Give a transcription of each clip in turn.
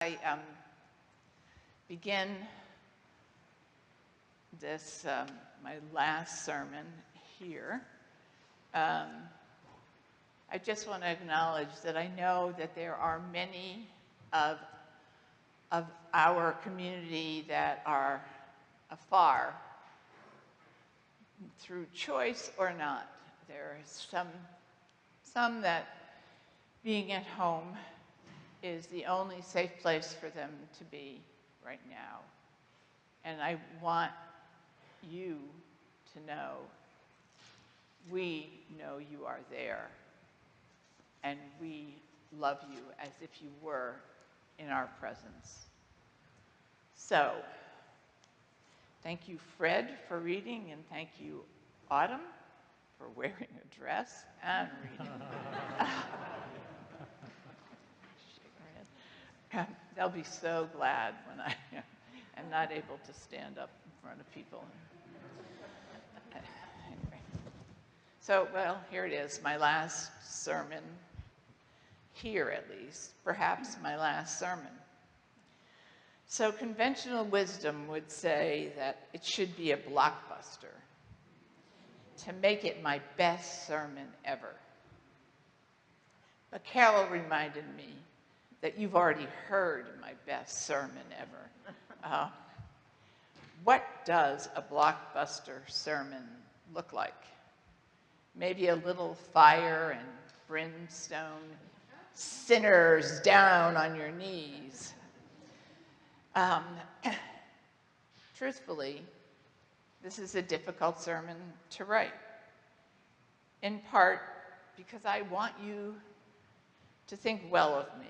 I begin this, my last sermon here. I just want to acknowledge that I know that there are many of our community that are afar, through choice or not. There is some that being at home is the only safe place for them to be right now. And I want you to know, we know you are there. And we love you as if you were in our presence. So, thank you, Fred, for reading, and thank you, Autumn, for wearing a dress and reading. They'll be so glad when I am not able to stand up in front of people. Anyway. So, well, here it is, my last sermon, here at least, perhaps my last sermon. So conventional wisdom would say that it should be a blockbuster to make it my best sermon ever. But Carol reminded me that you've already heard my best sermon ever. What does a blockbuster sermon look like? Maybe a little fire and brimstone, sinners down on your knees. Truthfully, this is a difficult sermon to write, in part because I want you to think well of me.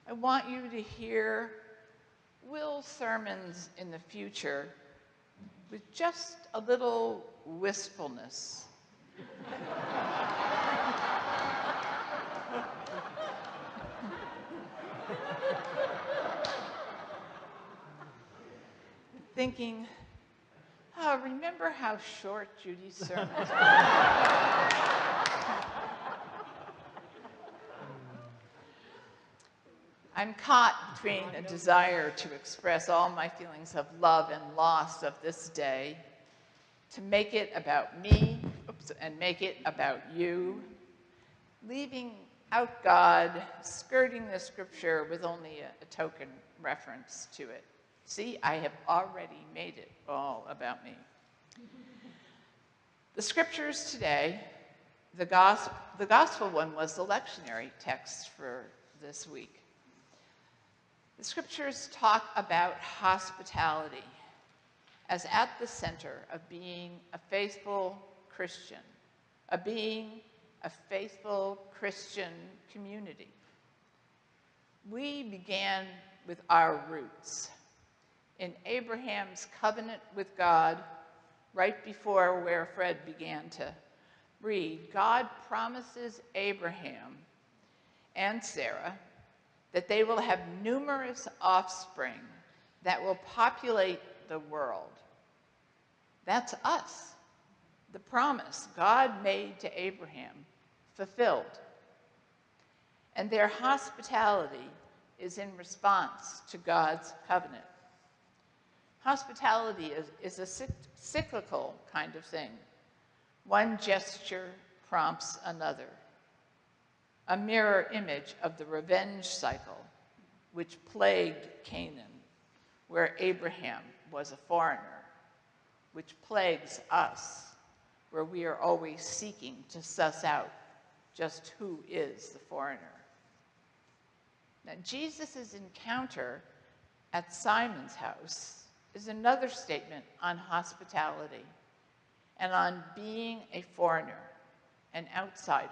I want you to hear Will's sermons in the future with just a little wistfulness. Thinking, oh, remember how short Judy's sermons were? I'm caught between a desire to express all my feelings of love and loss of this day, to make it about me, and make it about you, leaving out God, skirting the scripture with only a token reference to it. See, I have already made it all about me. The scriptures today, the gospel one was the lectionary text for this week. The scriptures talk about hospitality as at the center of being a faithful Christian, of being a faithful Christian community. We began with our roots in Abraham's covenant with God. Right before where Fred began to read, God promises Abraham and Sarah that they will have numerous offspring that will populate the world. That's us. The promise God made to Abraham, fulfilled. And their hospitality is in response to God's covenant. Hospitality is a cyclical kind of thing. One gesture prompts another. A mirror image of the revenge cycle which plagued Canaan, where Abraham was a foreigner, which plagues us, where we are always seeking to suss out just who is the foreigner. Now, Jesus' encounter at Simon's house is another statement on hospitality and on being a foreigner, an outsider.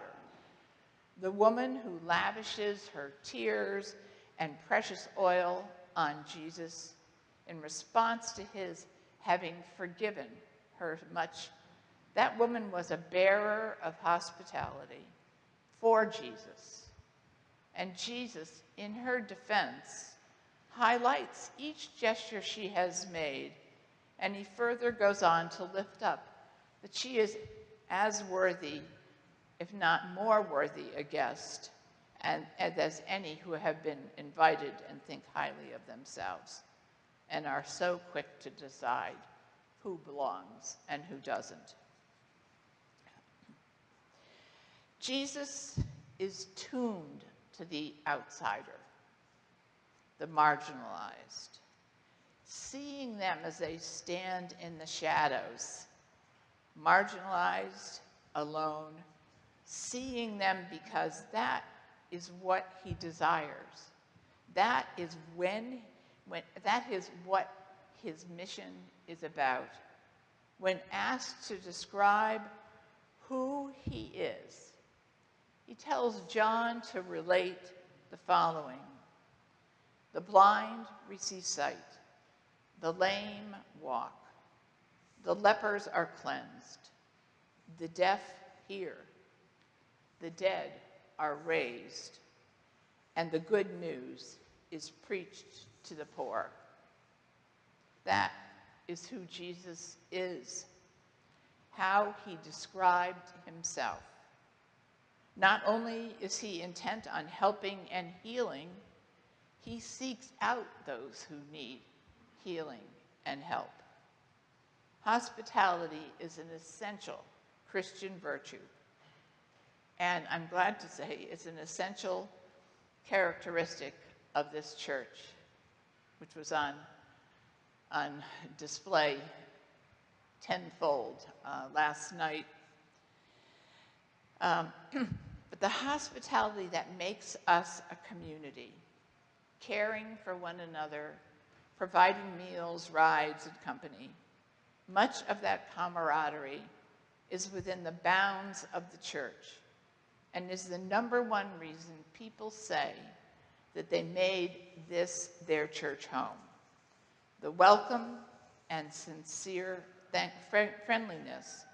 The woman who lavishes her tears and precious oil on Jesus in response to his having forgiven her much, that woman was a bearer of hospitality for Jesus. And Jesus, in her defense, highlights each gesture she has made, and he further goes on to lift up that she is as worthy, if not more worthy, a guest and as any who have been invited and think highly of themselves and are so quick to decide who belongs and who doesn't. Jesus is tuned to the outsider, the marginalized, seeing them as they stand in the shadows, marginalized, alone, seeing them because that is what he desires. That is that is what his mission is about. When asked to describe who he is, he tells John to relate the following: the blind receive sight, the lame walk, the lepers are cleansed, the deaf hear, the dead are raised, and the good news is preached to the poor. That is who Jesus is, how he described himself. Not only is he intent on helping and healing, he seeks out those who need healing and help. Hospitality is an essential Christian virtue, and I'm glad to say it's an essential characteristic of this church, which was on display tenfold last night. But the hospitality that makes us a community, caring for one another, providing meals, rides, and company, much of that camaraderie is within the bounds of the church and is the number one reason people say that they made this their church home. The welcome and sincere friendliness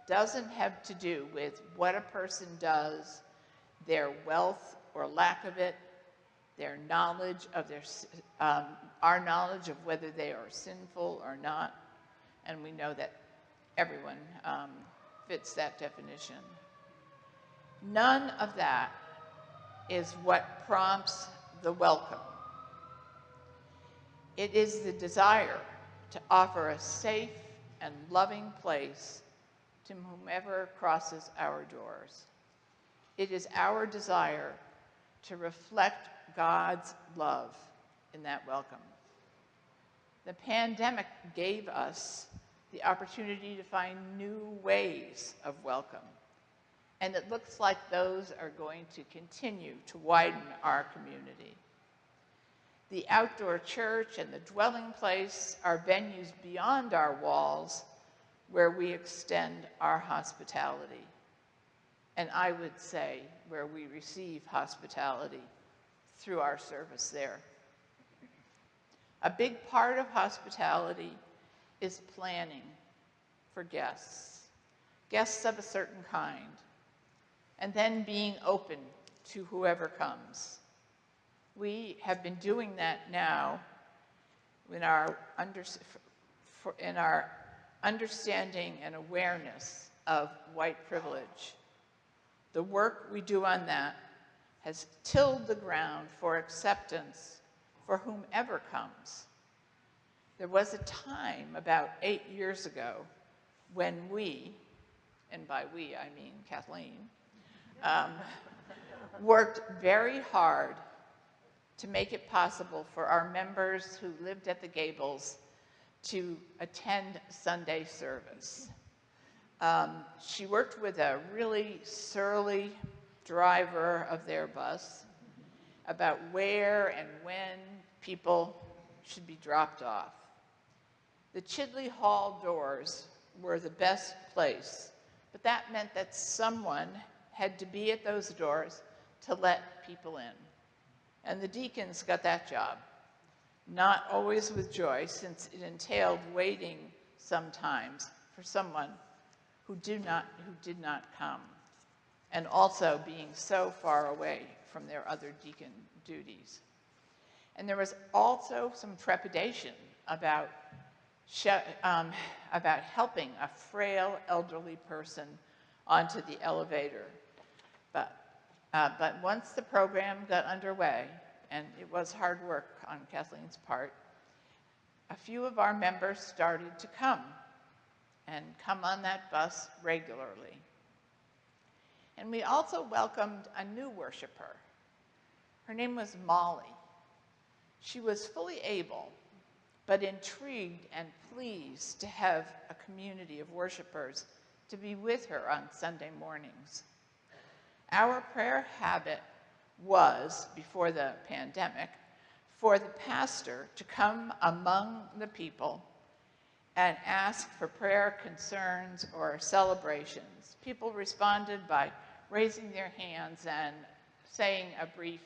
doesn't have to do with what a person does, their wealth or lack of it, their knowledge of our knowledge of whether they are sinful or not, and we know that everyone fits that definition. None of that is what prompts the welcome. It is the desire to offer a safe and loving place to whomever crosses our doors. It is our desire to reflect God's love in that welcome. The pandemic gave us the opportunity to find new ways of welcome, and it looks like those are going to continue to widen our community. The outdoor church and the dwelling place are venues beyond our walls where we extend our hospitality. And I would say where we receive hospitality through our service there. A big part of hospitality is planning for guests of a certain kind, and then being open to whoever comes. We have been doing that now in our understanding and awareness of white privilege. The work we do on that has tilled the ground for acceptance for whomever comes. There was a time about 8 years ago when we, and by we I mean Kathleen, worked very hard to make it possible for our members who lived at the Gables to attend Sunday service. She worked with a really surly driver of their bus about where and when people should be dropped off. The Chidley Hall doors were the best place, but that meant that someone had to be at those doors to let people in. And the deacons got that job. Not always with joy, since it entailed waiting sometimes for someone who did not come, and also being so far away from their other deacon duties. And there was also some trepidation about helping a frail elderly person onto the elevator. But But once the program got underway, and it was hard work on Kathleen's part, a few of our members started to come on that bus regularly. And we also welcomed a new worshiper. Her name was Molly. She was fully able, but intrigued and pleased to have a community of worshipers to be with her on Sunday mornings. Our prayer habit was, before the pandemic, for the pastor to come among the people and ask for prayer concerns or celebrations. People responded by raising their hands and saying a brief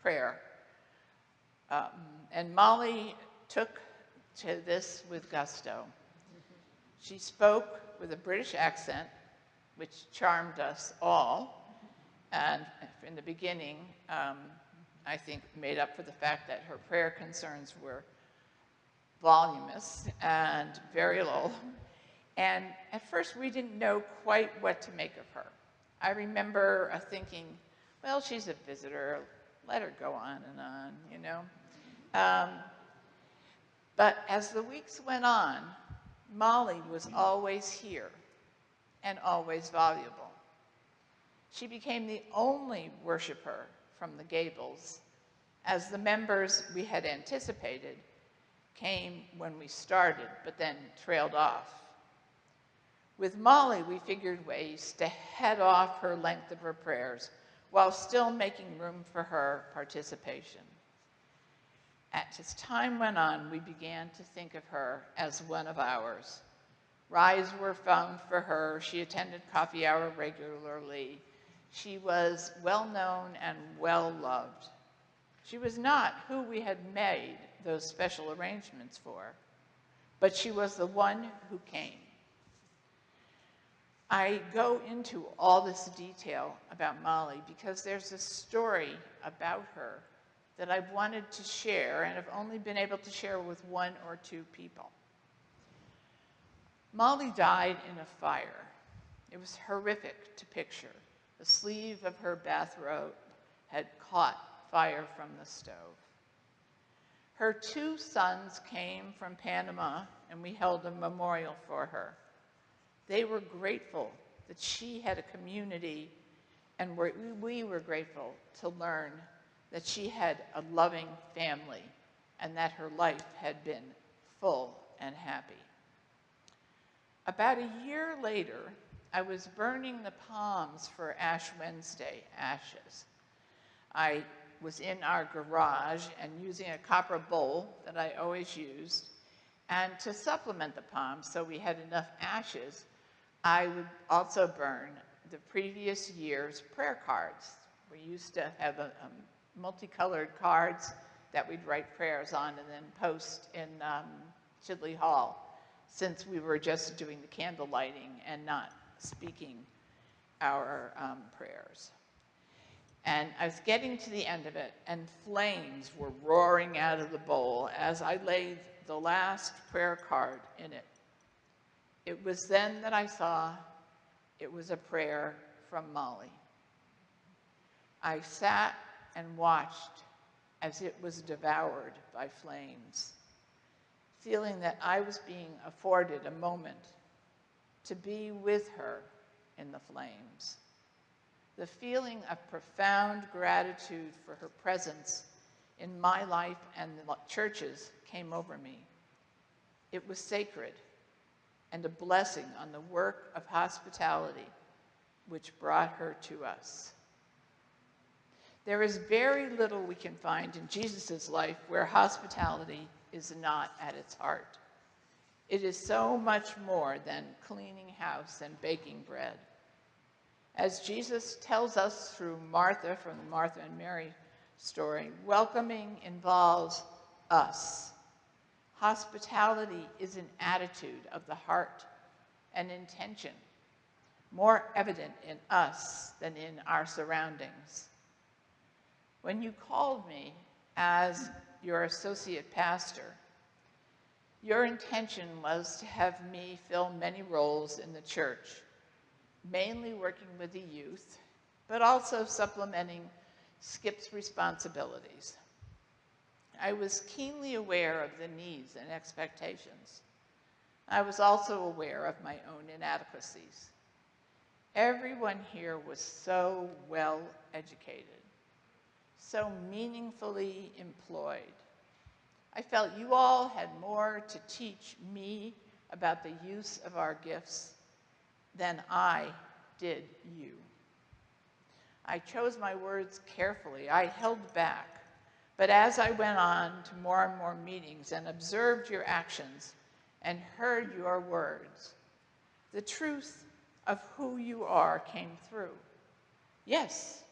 prayer. And Molly took to this with gusto. She spoke with a British accent, which charmed us all, and in the beginning, I think made up for the fact that her prayer concerns were voluminous and very low. And at first, we didn't know quite what to make of her. I remember thinking, well, she's a visitor, let her go on, you know. But as the weeks went on, Molly was always here and always voluble. She became the only worshiper from the Gables, as the members we had anticipated came when we started, but then trailed off. With Molly, we figured ways to head off her length of her prayers while still making room for her participation. As time went on, we began to think of her as one of ours. Rides were found for her. She attended coffee hour regularly. She was well-known and well-loved. She was not who we had made those special arrangements for, but she was the one who came. I go into all this detail about Molly because there's a story about her that I've wanted to share and have only been able to share with one or two people. Molly died in a fire. It was horrific to picture. The sleeve of her bathrobe had caught fire from the stove. Her two sons came from Panama, and we held a memorial for her. They were grateful that she had a community, and we were grateful to learn that she had a loving family and that her life had been full and happy. About a year later, I was burning the palms for Ash Wednesday ashes. I was in our garage and using a copper bowl that I always used, and to supplement the palms so we had enough ashes, I would also burn the previous year's prayer cards. We used to have multicolored cards that we'd write prayers on and then post in Chidley Hall, since we were just doing the candle lighting and not speaking our prayers. And I was getting to the end of it, and flames were roaring out of the bowl as I laid the last prayer card in it. It was then that I saw it was a prayer from Molly. I sat and watched as it was devoured by flames, feeling that I was being afforded a moment to be with her in the flames. The feeling of profound gratitude for her presence in my life and the church's came over me. It was sacred and a blessing on the work of hospitality which brought her to us. There is very little we can find in Jesus' life where hospitality is not at its heart. It is so much more than cleaning house and baking bread. As Jesus tells us through Martha from the Martha and Mary story, welcoming involves us. Hospitality is an attitude of the heart and intention, more evident in us than in our surroundings. When you called me as your associate pastor, your intention was to have me fill many roles in the church, mainly working with the youth but also supplementing Skip's responsibilities. I was keenly aware of the needs and expectations. I was also aware of my own inadequacies. Everyone here was so well educated, so meaningfully employed. I felt you all had more to teach me about the use of our gifts than I did you. I chose my words carefully. I held back. But as I went on to more and more meetings and observed your actions and heard your words, the truth of who you are came through. Yes,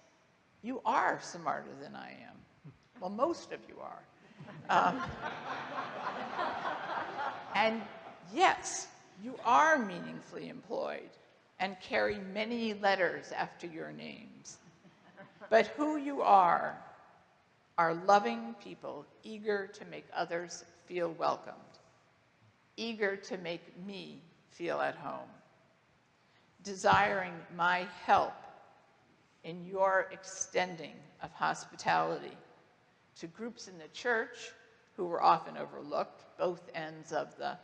you are smarter than I am. Well, most of you are. And yes, you are meaningfully employed and carry many letters after your names. But who you are loving people eager to make others feel welcomed, eager to make me feel at home, desiring my help in your extending of hospitality to groups in the church who were often overlooked, both ends of the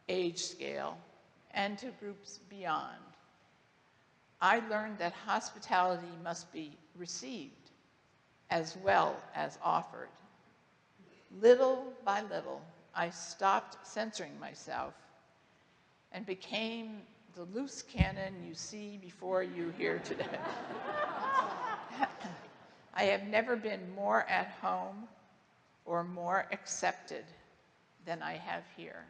age scale, and to groups beyond. I learned that hospitality must be received as well as offered. Little by little, I stopped censoring myself and became the loose cannon you see before you here today. I have never been more at home or more accepted than I have here.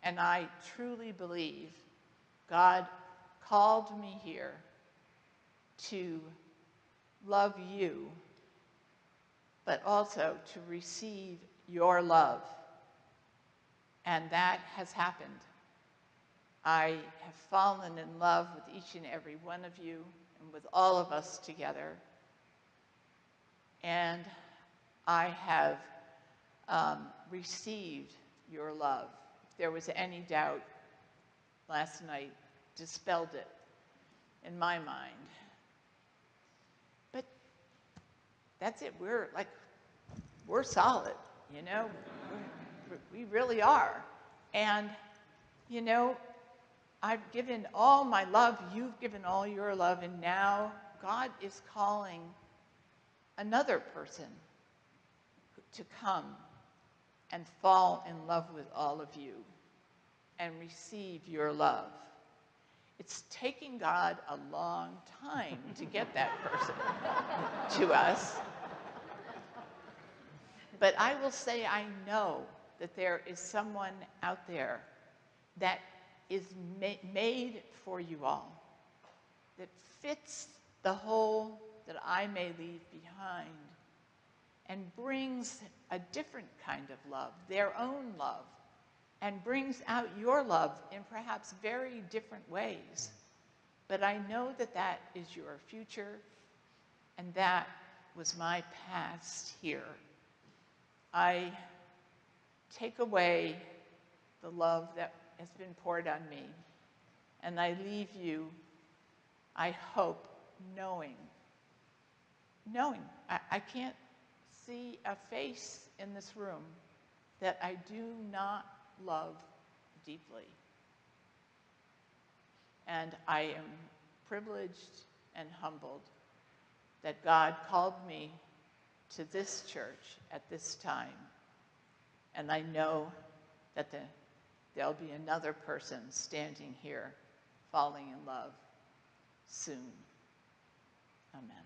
And I truly believe God called me here to love you, but also to receive your love. And that has happened. I have fallen in love with each and every one of you and with all of us together. And I have received your love. If there was any doubt last night, dispelled it in my mind. But that's it. We're solid, you know? We really are. And, you know, I've given all my love, you've given all your love, and now God is calling another person to come and fall in love with all of you and receive your love. It's taking God a long time to get that person to us. But I will say I know that there is someone out there that is made for you all, that fits the hole that I may leave behind and brings a different kind of love, their own love, and brings out your love in perhaps very different ways. But I know that that is your future, and that was my past here. I take away the love that has been poured on me, and I leave you, I hope, knowing, I can't see a face in this room that I do not love deeply. And I am privileged and humbled that God called me to this church at this time. And I know that there'll be another person standing here falling in love soon. Amen.